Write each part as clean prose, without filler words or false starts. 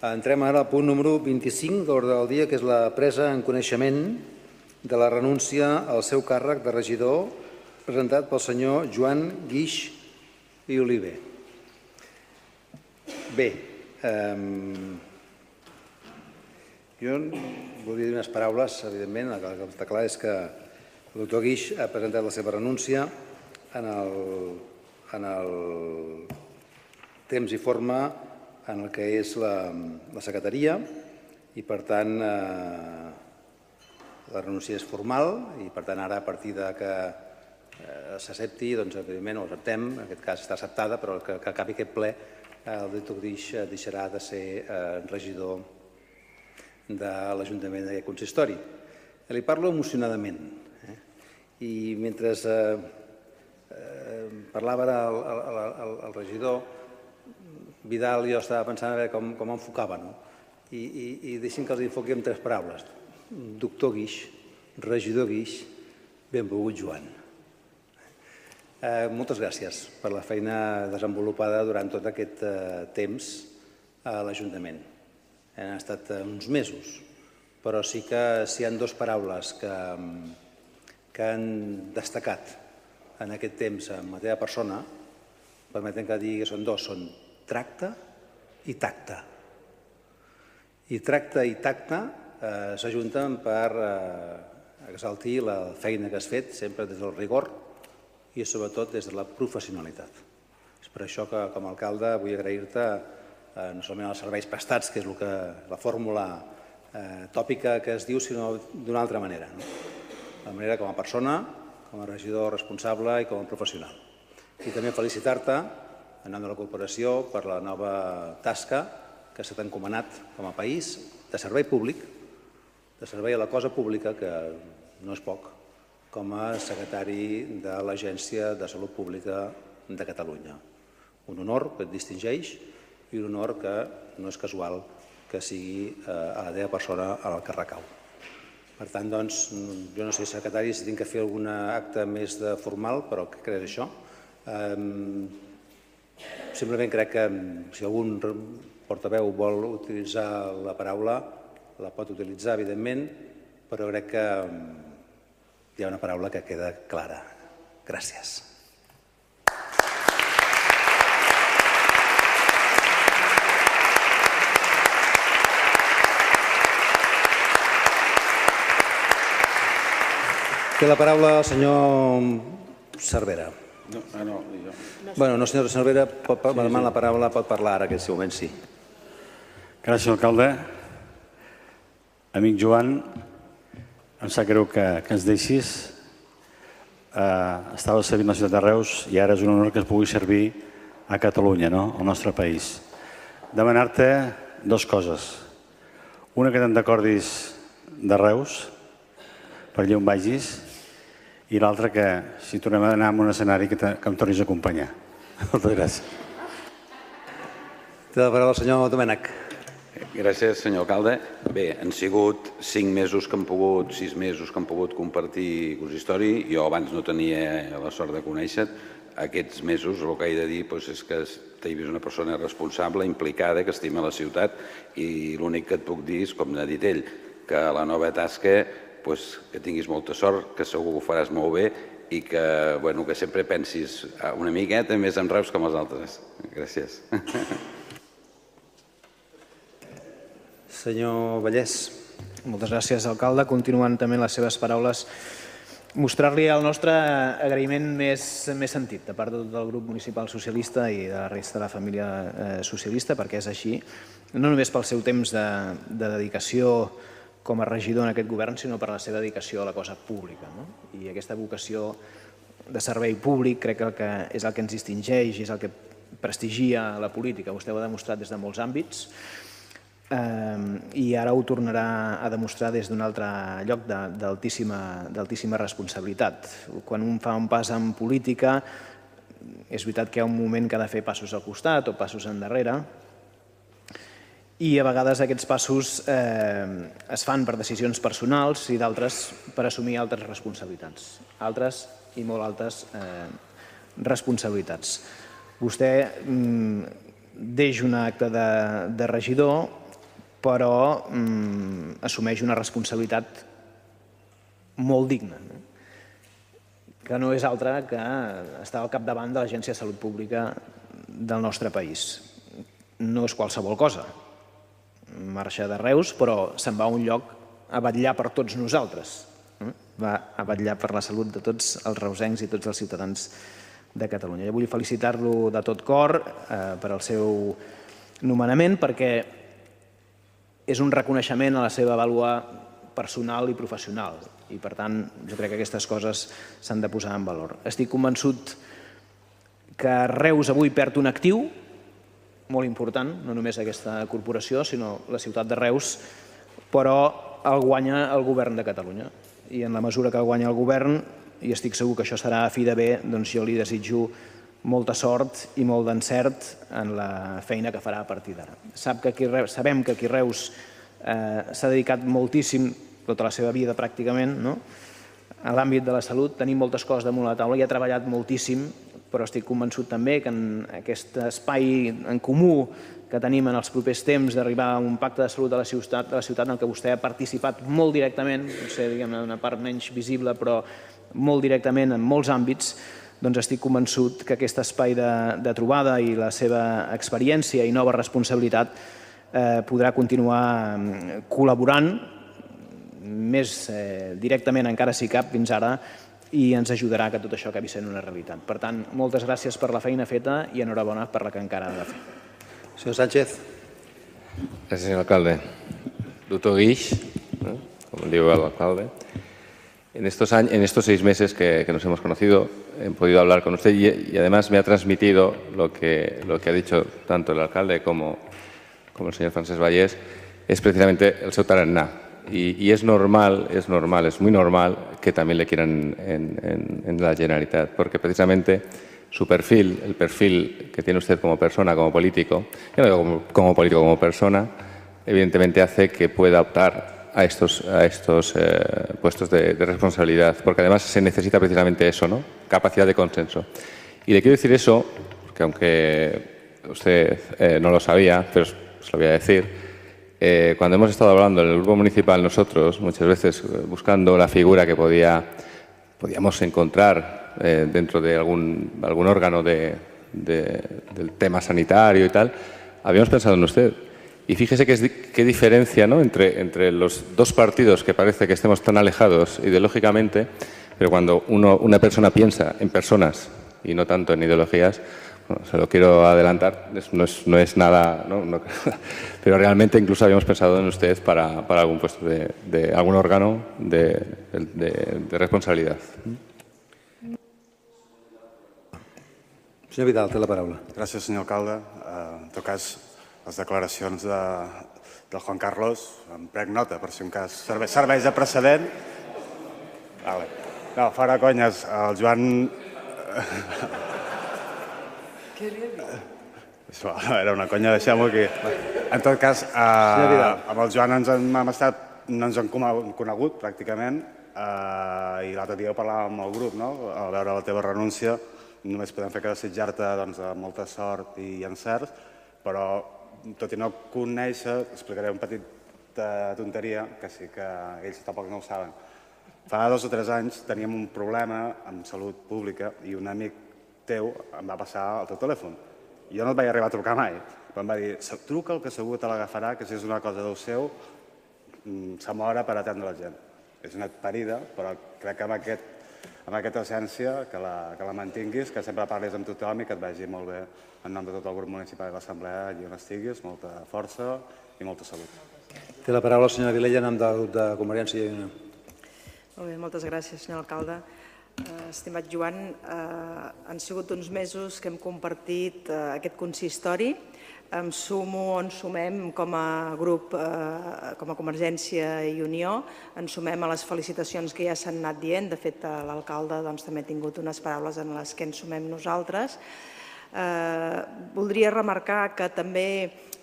Entrem ara al punt número 25 de l'ordre del dia, que és la presa en coneixement de la renúncia al seu càrrec de regidor presentat pel senyor Joan Guix i Oliver. Bé, jo voldria dir unes paraules, evidentment. El que està clar és que el doctor Guix ha presentat la seva renúncia en el temps i forma en el que és la secretaria i, per tant, la renúncia és formal i, per tant, ara, a partir que s'accepti, doncs, evidentment, ho acceptem, en aquest cas està acceptada, però que acabi aquest ple, el doctor Guix deixarà de ser regidor de l'Ajuntament d'aquest consistori. Li parlo emocionadament i mentre parlava el regidor Vidal, jo estava pensant a veure com enfocava, i deixin que els enfoqui amb 3 paraules. Doctor Guix, regidor Guix, benvolgut Joan. Moltes gràcies per la feina desenvolupada durant tot aquest temps a l'Ajuntament. Han estat uns mesos, però sí que si hi ha 2 paraules que han destacat en aquest temps en la teva persona, permetem que digui que són 2, són tracte i tacte. I tracte i tacte s'ajunten per exaltir la feina que has fet, sempre des del rigor i sobretot des de la professionalitat. És per això que com a alcalde vull agrair-te no solament els serveis prestats, que és la fórmula tòpica que es diu, sinó d'una altra manera. De manera com a persona, com a regidor responsable i com a professional. I també felicitar-te en nom de la corporació per la nova tasca que s'ha encomanat com a país de servei públic, de servei a la cosa pública, que no és poc, com a secretari de l'Agència de Salut Pública de Catalunya. Un honor que et distingeix i un honor que no és casual que sigui a la teva persona a la que recau. Per tant, doncs, jo no sé, secretari, si tinc que fer algun acte més formal, però crec que és això. Simplement crec que si algun portaveu vol utilitzar la paraula, la pot utilitzar, evidentment, però crec que hi ha una paraula que queda clara. Gràcies. Té la paraula el senyor Cervera. Bueno, no, senyor Cervera, demana la paraula, pot parlar ara, que en aquest moment sí. Gràcies, alcalde. Amic Joan, em sap greu que ens deixis. Estaves servint la ciutat de Reus i ara és un honor que es pugui servir a Catalunya, al nostre país. Demanar-te 2 coses. Una, que te'n recordis de Reus, per allà on vagis, i l'altra, que si tornem a anar a un escenari que em tornis a acompanyar. Moltes gràcies. Té la paraula el senyor Domènech. Gràcies, senyor alcalde. Bé, han sigut 5 mesos que han pogut, 6 mesos que han pogut compartir consistori. Jo abans no tenia la sort de conèixer. Aquests mesos el que he de dir és que t'he vist una persona responsable, implicada, que estima la ciutat, i l'únic que et puc dir és, com n'ha dit ell, que la nova tasca, que tinguis molta sort, que segur que ho faràs molt bé i que sempre pensis una miqueta més en Reus com els altres. Gràcies. Senyor Vallès. Moltes gràcies, alcalde. Continuant també les seves paraules, mostrar-li el nostre agraïment més sentit de part del grup municipal socialista i de la resta de la família socialista, perquè és així, no només pel seu temps de dedicació com a regidor en aquest govern, sinó per la seva dedicació a la cosa pública. I aquesta vocació de servei públic crec que és el que ens distingeix i és el que prestigia la política. Vostè ho ha demostrat des de molts àmbits i ara ho tornarà a demostrar des d'un altre lloc d'altíssima responsabilitat. Quan un fa un pas en política, és veritat que hi ha un moment que ha de fer passos al costat o passos endarrere, i a vegades aquests passos es fan per decisions personals i d'altres per assumir altres responsabilitats, altres i molt altes responsabilitats. Vostè deix un acte de regidor però assumeix una responsabilitat molt digna, que no és altra que estar al capdavant de l'Agència de Salut Pública del nostre país. No és qualsevol cosa. Marxa de Reus, però se'n va a un lloc a vetllar per tots nosaltres. Va a vetllar per la salut de tots els reusencs i tots els ciutadans de Catalunya. Jo vull felicitar-lo de tot cor per al seu nomenament, perquè és un reconeixement a la seva vàlua personal i professional i, per tant, jo crec que aquestes coses s'han de posar en valor. Estic convençut que Reus avui perd un actiu molt important, no només aquesta corporació, sinó la ciutat de Reus, però el guanya el govern de Catalunya. I en la mesura que el guanya el govern, i estic segur que això serà a fi de bé, doncs jo li desitjo molta sort i molt d'encert en la feina que farà a partir d'ara. Sabem que aquí a Reus s'ha dedicat moltíssim, tota la seva vida pràcticament, a l'àmbit de la salut. Tenim moltes coses damunt la taula i ha treballat moltíssim, però estic convençut també que en aquest espai en comú que tenim en els propers temps d'arribar a un pacte de salut de la ciutat en què vostè ha participat molt directament, potser diguem-ne una part menys visible, però molt directament en molts àmbits, doncs estic convençut que aquest espai de trobada i la seva experiència i nova responsabilitat podrà continuar col·laborant més directament, encara si cap, fins ara, i ens ajudarà que tot això acabi sent una realitat. Per tant, moltes gràcies per la feina feta i enhorabona per la que encara ha de fer. Senyor Sánchez. Gracias, señor alcalde. Doctor Guix, como digo el alcalde, en estos 6 meses que nos hemos conocido, he podido hablar con usted y además me ha transmitido lo que ha dicho tanto el alcalde como el señor Francesc Vallès, es precisamente el seu tarannà. Y es normal, es muy normal que también le quieran en la Generalitat, porque precisamente su perfil, el perfil que tiene usted como persona, como político, yo no digo como político, como persona, evidentemente hace que pueda optar a estos puestos de responsabilidad, porque además se necesita precisamente eso, ¿no? Capacidad de consenso. Y le quiero decir eso, porque aunque usted no lo sabía, pero se lo voy a decir. Cuando hemos estado hablando en el grupo municipal nosotros, muchas veces buscando la figura que podíamos encontrar dentro de algún órgano del tema sanitario y tal, habíamos pensado en usted. Y fíjese qué diferencia, ¿no?, entre los dos partidos que parece que estemos tan alejados ideológicamente, pero cuando una persona piensa en personas y no tanto en ideologías. Bueno, se lo quiero adelantar, no es nada, ¿no? Pero realmente incluso habíamos pensado en usted para algún puesto de algún órgano de responsabilidad. Senyor Vidal, té la paraula. Gràcies, senyor alcalde. En tot cas, les declaracions del Juan Carlos em prenc nota, per si un cas serveix de precedent. No, fora conyes, el Joan... Què li he dit? Era una conya, deixem-ho aquí. En tot cas, amb el Joan no ens hem conegut pràcticament i l'altre dia ho parlàvem amb el grup, no? Al veure la teva renúncia només podem fer que desitjar-te molta sort i encerts, però tot i no conèixer, explicaré una petita tonteria que sí que ells tampoc no ho saben. Fa 2 o 3 anys teníem un problema amb salut pública i un amic teu em va passar el teu telèfon. Jo no et vaig arribar a trucar mai, però em va dir, truca el que segur te l'agafarà, que si és una cosa del seu, se mora per atendre la gent. És una parida, però crec que amb aquesta essència que la mantinguis, que sempre parlis amb tothom i que et vagi molt bé en nom de tot el grup municipal i l'assemblea allà on estiguis, molta força i molta salut. Té la paraula la senyora Vilella en nom del grup de Convergència i Unió. Molt bé, moltes gràcies, senyor alcalde. Estimat Joan, han sigut uns mesos que hem compartit aquest consistori. Em sumo, ens sumem com a grup, com a Convergència i Unió, ens sumem a les felicitacions que ja s'han anat dient. De fet, l'alcalde també ha tingut unes paraules en les que ens sumem nosaltres. Voldria remarcar que també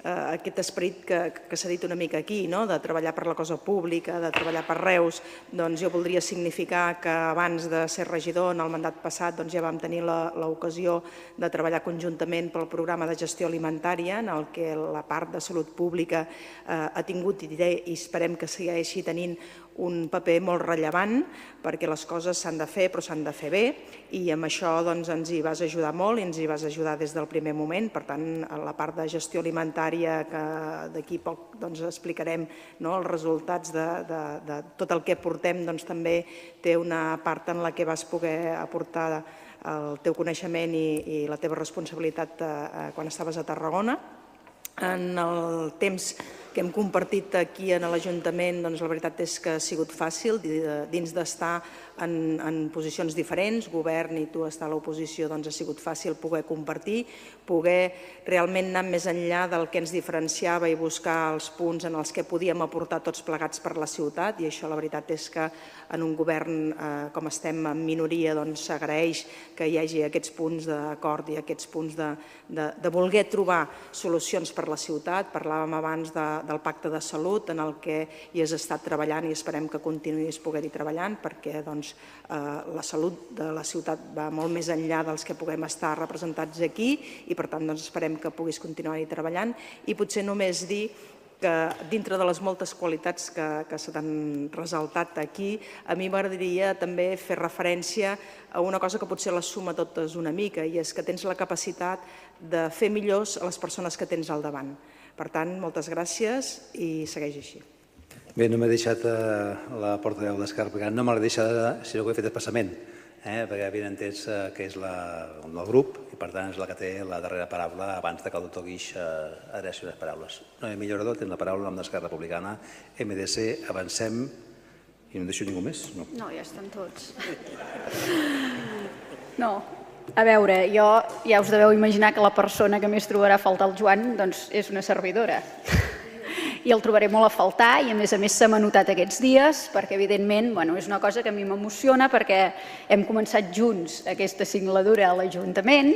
aquest esperit que s'ha dit una mica aquí, de treballar per la cosa pública, de treballar per Reus, doncs jo voldria significar que abans de ser regidor, en el mandat passat, ja vam tenir l'ocasió de treballar conjuntament pel programa de gestió alimentària, en el que la part de salut pública ha tingut i esperem que segueixi tenint un paper molt rellevant, perquè les coses s'han de fer, però s'han de fer bé, i amb això ens hi vas ajudar molt i ens hi vas ajudar des del primer moment. Per tant, la part de gestió alimentària, que d'aquí poc explicarem els resultats de tot el que portem, també té una part en la que vas poder aportar el teu coneixement i la teva responsabilitat quan estaves a Tarragona. En el temps que hem compartit aquí a l'Ajuntament, la veritat és que ha sigut fàcil, dins d'estar en posicions diferents, govern i tu estar a l'oposició, ha sigut fàcil poder compartir, poder realment anar més enllà del que ens diferenciava i buscar els punts en els que podíem aportar tots plegats per la ciutat, i això la veritat és que en un govern com estem en minoria s'agraeix que hi hagi aquests punts d'acord i aquests punts de voler trobar solucions per la ciutat. Parlàvem abans del pacte de salut en el que hi has estat treballant i esperem que continuïs poder-hi treballant, perquè la salut de la ciutat va molt més enllà dels que puguem estar representats aquí i per tant esperem que puguis continuar-hi treballant. I potser només dir que dintre de les moltes qualitats que s'han ressaltat aquí, a mi m'agradaria també fer referència a una cosa que potser les suma totes una mica, i és que tens la capacitat de fer millors a les persones que tens al davant. Per tant, moltes gràcies i segueix així. Bé, no m'ha deixat la portaveu d'Esquerra Republicana, no me l'ha deixat, sinó que ho he fet expressament, perquè havien entès que és el meu grup i per tant és la que té la darrera paraula abans que el doctor Guix adreci les paraules. No hi ha millorador, té la paraula en nom d'Esquerra Republicana, MDC, Avancem, i no em deixo ningú més? No, ja estan tots. No, a veure, jo ja us deveu imaginar que la persona que més trobarà a faltar el Joan és una servidora. I el trobaré molt a faltar i a més se m'ha notat aquests dies perquè evidentment és una cosa que a mi m'emociona perquè hem començat junts aquesta singladura a l'Ajuntament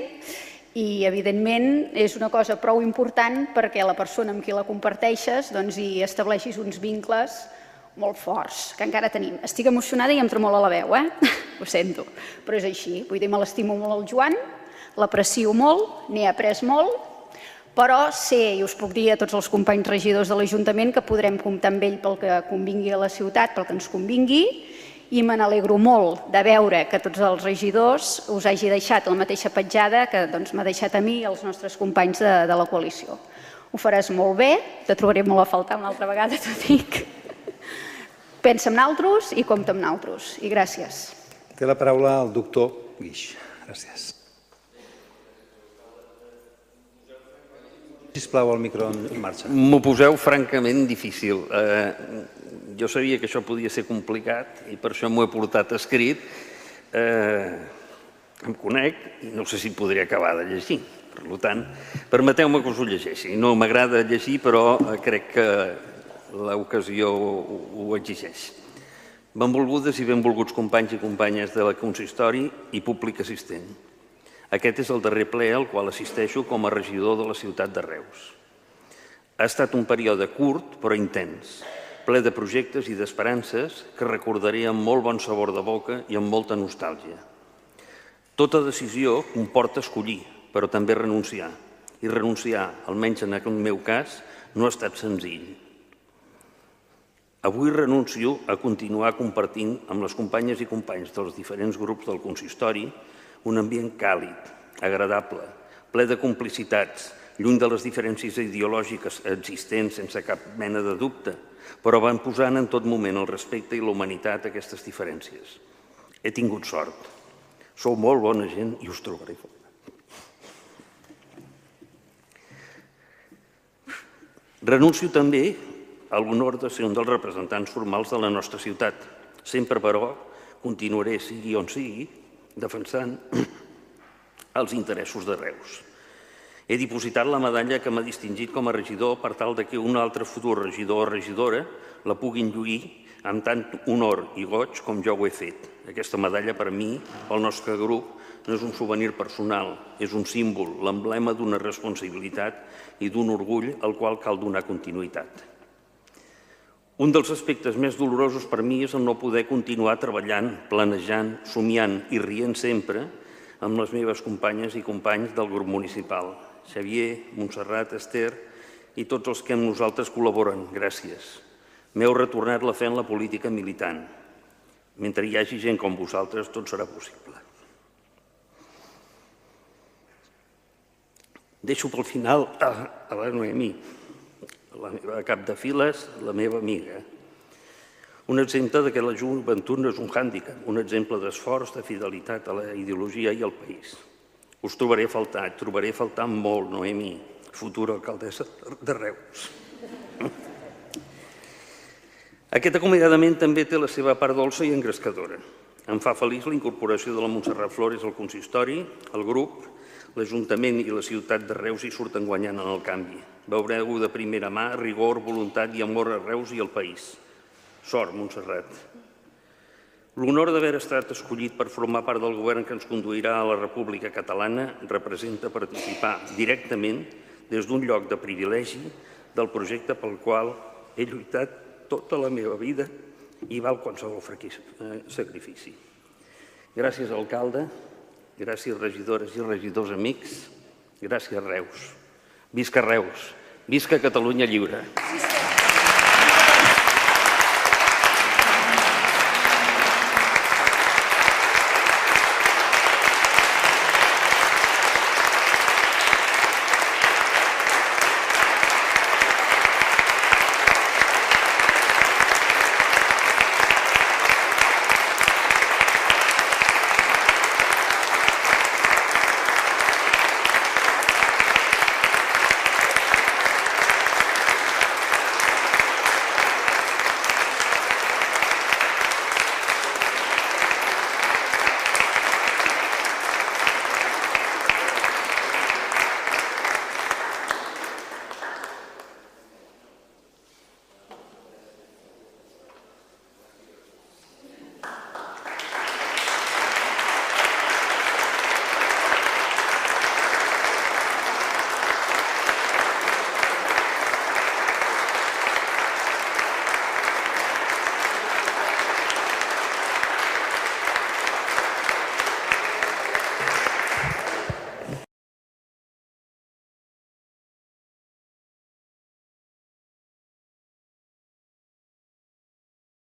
i evidentment és una cosa prou important perquè la persona amb qui la comparteixes hi estableixis uns vincles molt forts, que encara tenim. Estic emocionada i em tremola la veu, ho sento, però és així. Vull dir, me l'estimo molt el Joan, l'aprecio molt, n'he après molt, però sé, i us puc dir a tots els companys regidors de l'Ajuntament, que podrem comptar amb ell pel que convingui a la ciutat, pel que ens convingui, i me n'alegro molt de veure que tots els regidors us hagi deixat la mateixa petjada que m'ha deixat a mi i als nostres companys de la coalició. Ho faràs molt bé, te trobaré molt a faltar una altra vegada, t'ho dic. Pensa en nosaltres i compta amb nosaltres. I gràcies. Té la paraula el doctor Guix. Gràcies. Sisplau, el micro en marxa. M'ho poseu francament difícil. Jo sabia que això podia ser complicat i per això m'ho he portat escrit. Em conec i no sé si podré acabar de llegir. Per tant, permeteu-me que us ho llegeixi. No m'agrada llegir, però crec que l'ocasió ho exigeix. Benvolgudes i benvolguts companys i companyes de la consistori i públic assistent. Aquest és el darrer ple al qual assisteixo com a regidor de la ciutat de Reus. Ha estat un període curt però intens, ple de projectes i d'esperances que recordaré amb molt bon sabor de boca i amb molta nostàlgia. Tota decisió comporta escollir, però també renunciar. I renunciar, almenys en el meu cas, no ha estat senzill. Avui renuncio a continuar compartint amb les companyes i companys dels diferents grups del consistori un ambient càlid, agradable, ple de complicitats, lluny de les diferències ideològiques existents sense cap mena de dubte, però van posant en tot moment el respecte i la humanitat a aquestes diferències. He tingut sort. Sou molt bona gent i us trobaré fora. Renuncio també a l'honor de ser un dels representants formals de la nostra ciutat. Sempre, però, continuaré, sigui on sigui, defensant els interessos de Reus. He dipositat la medalla que m'ha distingit com a regidor per tal que un altre futur regidor o regidora la puguin lluir amb tant honor i goig com jo ho he fet. Aquesta medalla, per mi, pel nostre grup, no és un souvenir personal, és un símbol, l'emblema d'una responsabilitat i d'un orgull al qual cal donar continuïtat. Un dels aspectes més dolorosos per mi és el no poder continuar treballant, planejant, somiant i rient sempre amb les meves companyes i companys del grup municipal. Xavier, Montserrat, Esther i tots els que amb nosaltres col·laboren. Gràcies. M'heu retornat la fe en la política militant. Mentre hi hagi gent com vosaltres, tot serà possible. Deixo pel final a la Noemí, la meva cap de files, la meva amiga. Un exemple que la joventut no és un hàndicap, un exemple d'esforç, de fidelitat a la ideologia i al país. Us trobaré a faltar, et trobaré a faltar molt, Noemí, futura alcaldessa de Reus. Aquest acomiadament també té la seva part dolça i engrescadora. Em fa feliç la incorporació de la Montserrat Flores al consistori, al grup, l'Ajuntament i la ciutat de Reus hi surten guanyant en el canvi. Veureu de primera mà rigor, voluntat i amor a Reus i al país. Sort, Montserrat. L'honor d'haver estat escollit per formar part del govern que ens conduirà a la República Catalana representa participar directament des d'un lloc de privilegi del projecte pel qual he lluitat tota la meva vida i val qualsevol sacrifici. Gràcies, alcalde, gràcies, regidores i regidors amics, gràcies, Reus. Visca Reus, visca Catalunya lliure.